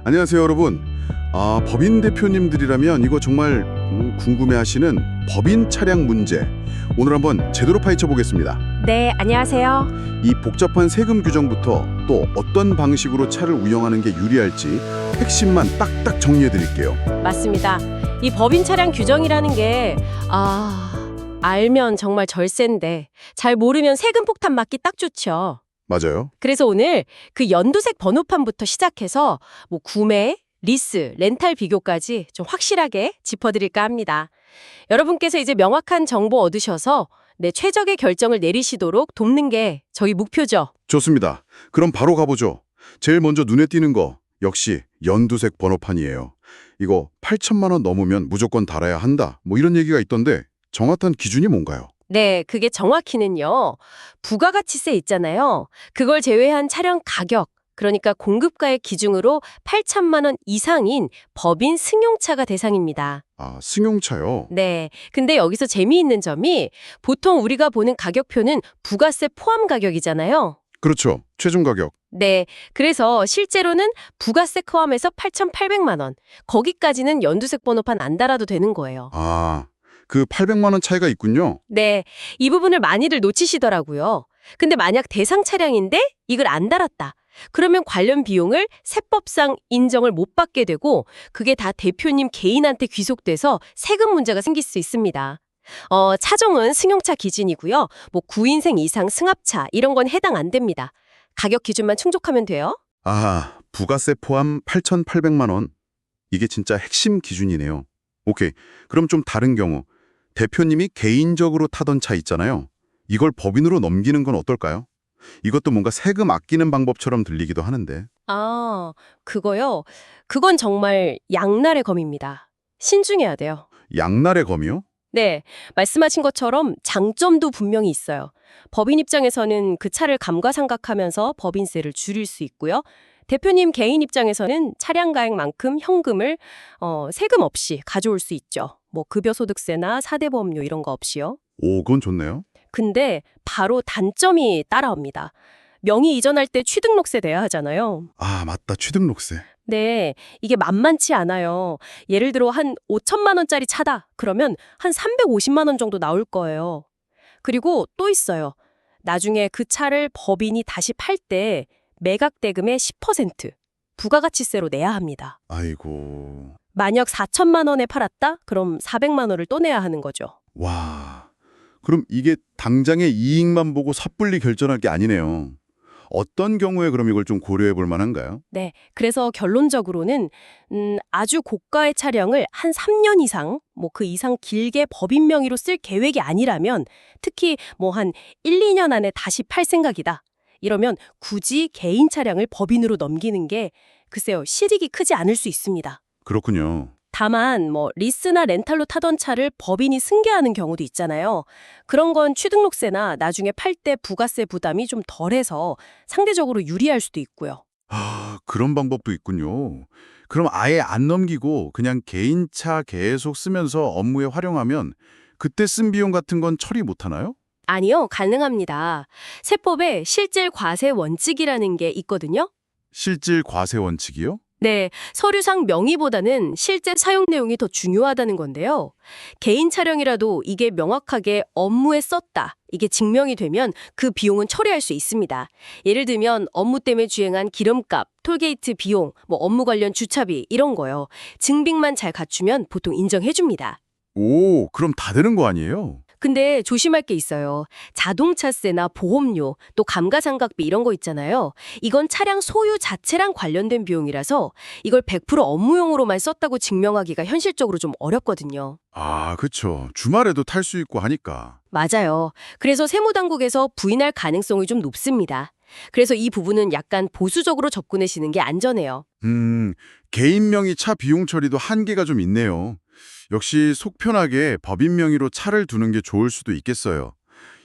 안녕하세요, 여러분. 법인 대표님들이라면 이거 정말 궁금해하시는 법인 차량 문제. 오늘 한번 제대로 파헤쳐 보겠습니다. 네, 안녕하세요. 이 복잡한 세금 규정부터 또 어떤 방식으로 차를 운영하는 게 유리할지 핵심만 딱딱 정리해 드릴게요. 맞습니다. 이 법인 차량 규정이라는 게 알면 정말 절세인데 잘 모르면 세금 폭탄 맞기 딱 좋죠. 맞아요. 그래서 오늘 그 연두색 번호판부터 시작해서 구매, 리스, 렌탈 비교까지 좀 확실하게 짚어드릴까 합니다. 여러분께서 이제 명확한 정보 얻으셔서 최적의 결정을 내리시도록 돕는 게 저희 목표죠. 좋습니다. 그럼 바로 가보죠. 제일 먼저 눈에 띄는 거 역시 연두색 번호판이에요. 이거 8천만 원 넘으면 무조건 달아야 한다. 이런 얘기가 있던데 정확한 기준이 뭔가요? 네, 그게 정확히는요. 부가가치세 있잖아요. 그걸 제외한 차량 가격, 그러니까 공급가의 기준으로 8천만 원 이상인 법인 승용차가 대상입니다. 승용차요? 네, 근데 여기서 재미있는 점이 보통 우리가 보는 가격표는 부가세 포함 가격이잖아요. 그렇죠. 최종 가격. 네, 그래서 실제로는 부가세 포함해서 8,800만 원. 거기까지는 연두색 번호판 안 달아도 되는 거예요. 그 800만 원 차이가 있군요. 네, 이 부분을 많이들 놓치시더라고요. 근데 만약 대상 차량인데 이걸 안 달았다. 그러면 관련 비용을 세법상 인정을 못 받게 되고 그게 다 대표님 개인한테 귀속돼서 세금 문제가 생길 수 있습니다. 차종은 승용차 기준이고요. 9인승 이상 승합차 이런 건 해당 안 됩니다. 가격 기준만 충족하면 돼요. 부가세 포함 8,800만 원. 이게 진짜 핵심 기준이네요. 오케이. 그럼 좀 다른 경우. 대표님이 개인적으로 타던 차 있잖아요. 이걸 법인으로 넘기는 건 어떨까요? 이것도 뭔가 세금 아끼는 방법처럼 들리기도 하는데. 그거요? 그건 정말 양날의 검입니다. 신중해야 돼요. 양날의 검이요? 네, 말씀하신 것처럼 장점도 분명히 있어요. 법인 입장에서는 그 차를 감가상각하면서 법인세를 줄일 수 있고요. 대표님 개인 입장에서는 차량 가액만큼 현금을 세금 없이 가져올 수 있죠. 급여소득세나 사대보험료 이런 거 없이요. 오, 그건 좋네요. 근데 바로 단점이 따라옵니다. 명의 이전할 때 취등록세 내야 하잖아요. 맞다. 취등록세. 네, 이게 만만치 않아요. 예를 들어 한 5천만 원짜리 차다. 그러면 한 350만 원 정도 나올 거예요. 그리고 또 있어요. 나중에 그 차를 법인이 다시 팔 때 매각 대금의 10% 부가가치세로 내야 합니다. 아이고. 만약 4천만 원에 팔았다? 그럼 400만 원을 또 내야 하는 거죠. 와. 그럼 이게 당장의 이익만 보고 섣불리 결정할 게 아니네요. 어떤 경우에 그럼 이걸 좀 고려해 볼 만한가요? 네, 그래서 결론적으로는 아주 고가의 차량을 한 3년 이상, 그 이상 길게 법인 명의로 쓸 계획이 아니라면 특히 한 1, 2년 안에 다시 팔 생각이다. 이러면 굳이 개인 차량을 법인으로 넘기는 게 글쎄요, 실익이 크지 않을 수 있습니다. 그렇군요. 다만 리스나 렌탈로 타던 차를 법인이 승계하는 경우도 있잖아요. 그런 건 취등록세나 나중에 팔 때 부가세 부담이 좀 덜해서 상대적으로 유리할 수도 있고요. 그런 방법도 있군요. 그럼 아예 안 넘기고 그냥 개인차 계속 쓰면서 업무에 활용하면 그때 쓴 비용 같은 건 처리 못 하나요? 아니요, 가능합니다. 세법에 실질 과세 원칙이라는 게 있거든요. 실질 과세 원칙이요? 네, 서류상 명의보다는 실제 사용 내용이 더 중요하다는 건데요. 개인 차량이라도 이게 명확하게 업무에 썼다. 이게 증명이 되면 그 비용은 처리할 수 있습니다. 예를 들면 업무 때문에 주행한 기름값, 톨게이트 비용, 업무 관련 주차비 이런 거요. 증빙만 잘 갖추면 보통 인정해줍니다. 오, 그럼 다 되는 거 아니에요? 근데 조심할 게 있어요. 자동차세나 보험료, 또 감가상각비 이런 거 있잖아요. 이건 차량 소유 자체랑 관련된 비용이라서 이걸 100% 업무용으로만 썼다고 증명하기가 현실적으로 좀 어렵거든요. 그쵸. 주말에도 탈 수 있고 하니까. 맞아요. 그래서 세무당국에서 부인할 가능성이 좀 높습니다. 그래서 이 부분은 약간 보수적으로 접근하시는 게 안전해요. 개인 명의 차 비용 처리도 한계가 좀 있네요. 역시 속 편하게 법인 명의로 차를 두는 게 좋을 수도 있겠어요.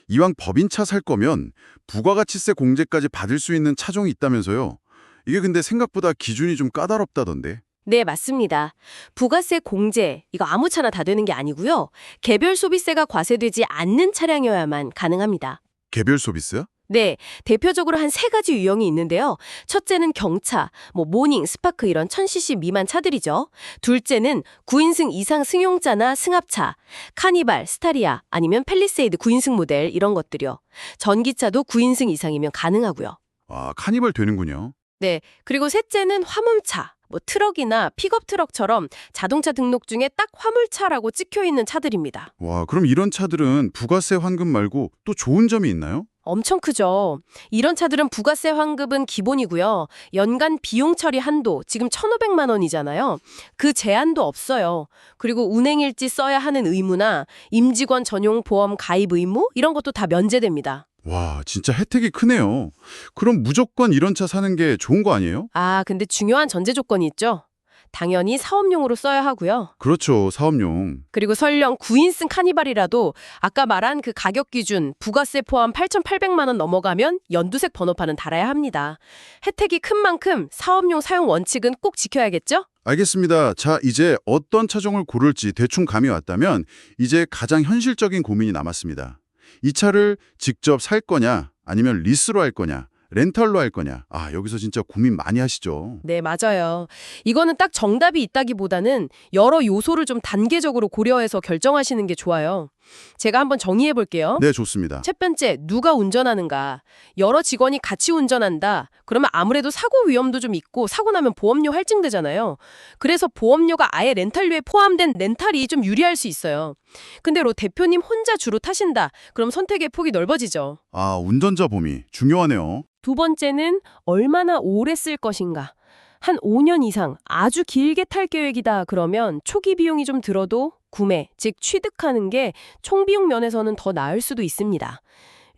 이왕 법인차 살 거면 부가가치세 공제까지 받을 수 있는 차종이 있다면서요. 이게 근데 생각보다 기준이 좀 까다롭다던데. 네, 맞습니다. 부가세 공제, 이거 아무 차나 다 되는 게 아니고요. 개별 소비세가 과세되지 않는 차량이어야만 가능합니다. 개별 소비세? 네, 대표적으로 한 세 가지 유형이 있는데요. 첫째는 경차, 모닝, 스파크 이런 1000cc 미만 차들이죠. 둘째는 9인승 이상 승용차나 승합차, 카니발, 스타리아 아니면 팰리세이드 9인승 모델 이런 것들이요. 전기차도 9인승 이상이면 가능하고요. 아, 카니발 되는군요. 네, 그리고 셋째는 화물차, 트럭이나 픽업 트럭처럼 자동차 등록 중에 딱 화물차라고 찍혀 있는 차들입니다. 와, 그럼 이런 차들은 부가세 환급 말고 또 좋은 점이 있나요? 엄청 크죠. 이런 차들은 부가세 환급은 기본이고요. 연간 비용 처리 한도, 지금 1,500만 원이잖아요. 그 제한도 없어요. 그리고 운행일지 써야 하는 의무나 임직원 전용 보험 가입 의무 이런 것도 다 면제됩니다. 와, 진짜 혜택이 크네요. 그럼 무조건 이런 차 사는 게 좋은 거 아니에요? 아, 근데 중요한 전제 조건이 있죠. 당연히 사업용으로 써야 하고요. 그렇죠, 사업용. 그리고 설령 9인승 카니발이라도 아까 말한 그 가격 기준 부가세 포함 8,800만 원 넘어가면 연두색 번호판은 달아야 합니다. 혜택이 큰 만큼 사업용 사용 원칙은 꼭 지켜야겠죠? 알겠습니다. 자, 이제 어떤 차종을 고를지 대충 감이 왔다면 이제 가장 현실적인 고민이 남았습니다. 이 차를 직접 살 거냐, 아니면 리스로 할 거냐, 렌탈로 할 거냐. 아, 여기서 진짜 고민 많이 하시죠. 네, 맞아요. 이거는 딱 정답이 있다기보다는 여러 요소를 좀 단계적으로 고려해서 결정하시는 게 좋아요. 제가 한번 정의해 볼게요. 네, 좋습니다. 첫 번째, 누가 운전하는가. 여러 직원이 같이 운전한다. 그러면 아무래도 사고 위험도 좀 있고 사고 나면 보험료 할증되잖아요. 그래서 보험료가 아예 렌탈료에 포함된 렌탈이 좀 유리할 수 있어요. 근데 대표님 혼자 주로 타신다. 그럼 선택의 폭이 넓어지죠. 아, 운전자 범위 중요하네요. 두 번째는 얼마나 오래 쓸 것인가. 한 5년 이상 아주 길게 탈 계획이다 그러면 초기 비용이 좀 들어도 구매, 즉 취득하는 게 총비용 면에서는 더 나을 수도 있습니다.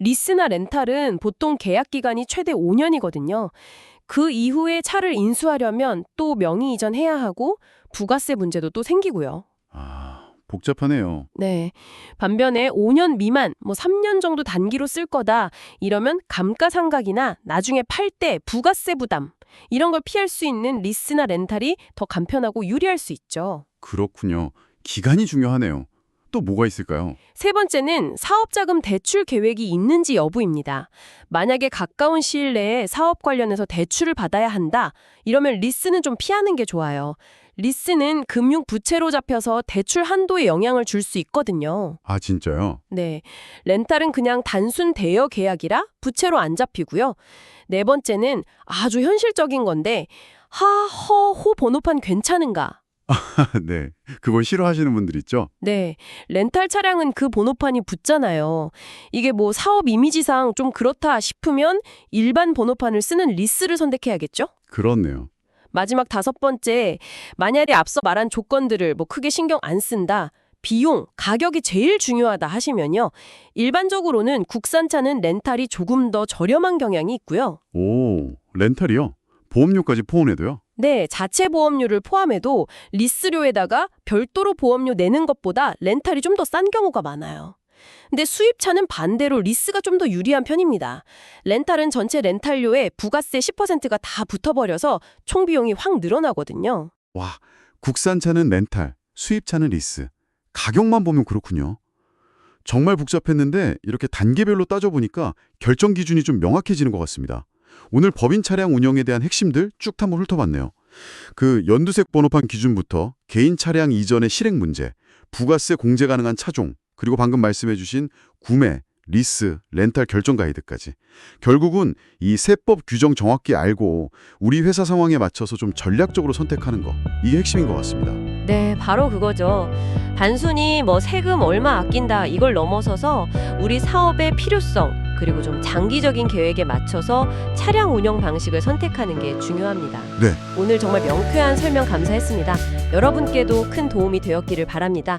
리스나 렌탈은 보통 계약 기간이 최대 5년이거든요. 그 이후에 차를 인수하려면 또 명의 이전해야 하고 부가세 문제도 또 생기고요. 아, 복잡하네요. 네. 반면에 5년 미만, 3년 정도 단기로 쓸 거다. 이러면 감가상각이나 나중에 팔 때 부가세 부담 이런 걸 피할 수 있는 리스나 렌탈이 더 간편하고 유리할 수 있죠. 그렇군요. 기간이 중요하네요. 또 뭐가 있을까요? 세 번째는 사업자금 대출 계획이 있는지 여부입니다. 만약에 가까운 시일 내에 사업 관련해서 대출을 받아야 한다. 이러면 리스는 좀 피하는 게 좋아요. 리스는 금융 부채로 잡혀서 대출 한도에 영향을 줄 수 있거든요. 아, 진짜요? 네. 렌탈은 그냥 단순 대여 계약이라 부채로 안 잡히고요. 네 번째는 아주 현실적인 건데 하, 허, 호 번호판 괜찮은가? 네, 그걸 싫어하시는 분들 있죠? 네. 렌탈 차량은 그 번호판이 붙잖아요. 이게 사업 이미지상 좀 그렇다 싶으면 일반 번호판을 쓰는 리스를 선택해야겠죠? 그렇네요. 마지막 다섯 번째, 만약에 앞서 말한 조건들을 크게 신경 안 쓴다. 비용, 가격이 제일 중요하다 하시면요. 일반적으로는 국산차는 렌탈이 조금 더 저렴한 경향이 있고요. 오, 렌탈이요? 보험료까지 포함해도요? 네, 자체 보험료를 포함해도 리스료에다가 별도로 보험료 내는 것보다 렌탈이 좀 더 싼 경우가 많아요. 근데 수입차는 반대로 리스가 좀 더 유리한 편입니다. 렌탈은 전체 렌탈료에 부가세 10%가 다 붙어버려서 총 비용이 확 늘어나거든요. 와, 국산차는 렌탈, 수입차는 리스. 가격만 보면 그렇군요. 정말 복잡했는데 이렇게 단계별로 따져보니까 결정 기준이 좀 명확해지는 것 같습니다. 오늘 법인 차량 운영에 대한 핵심들 쭉 한번 훑어봤네요. 그 연두색 번호판 기준부터 개인 차량 이전의 실행 문제, 부가세 공제 가능한 차종, 그리고 방금 말씀해주신 구매, 리스, 렌탈 결정 가이드까지. 결국은 이 세법 규정 정확히 알고 우리 회사 상황에 맞춰서 좀 전략적으로 선택하는 거. 이게 핵심인 것 같습니다. 네, 바로 그거죠. 단순히 세금 얼마 아낀다 이걸 넘어서서 우리 사업의 필요성 그리고 좀 장기적인 계획에 맞춰서 차량 운영 방식을 선택하는 게 중요합니다. 네. 오늘 정말 명쾌한 설명 감사했습니다. 여러분께도 큰 도움이 되었기를 바랍니다.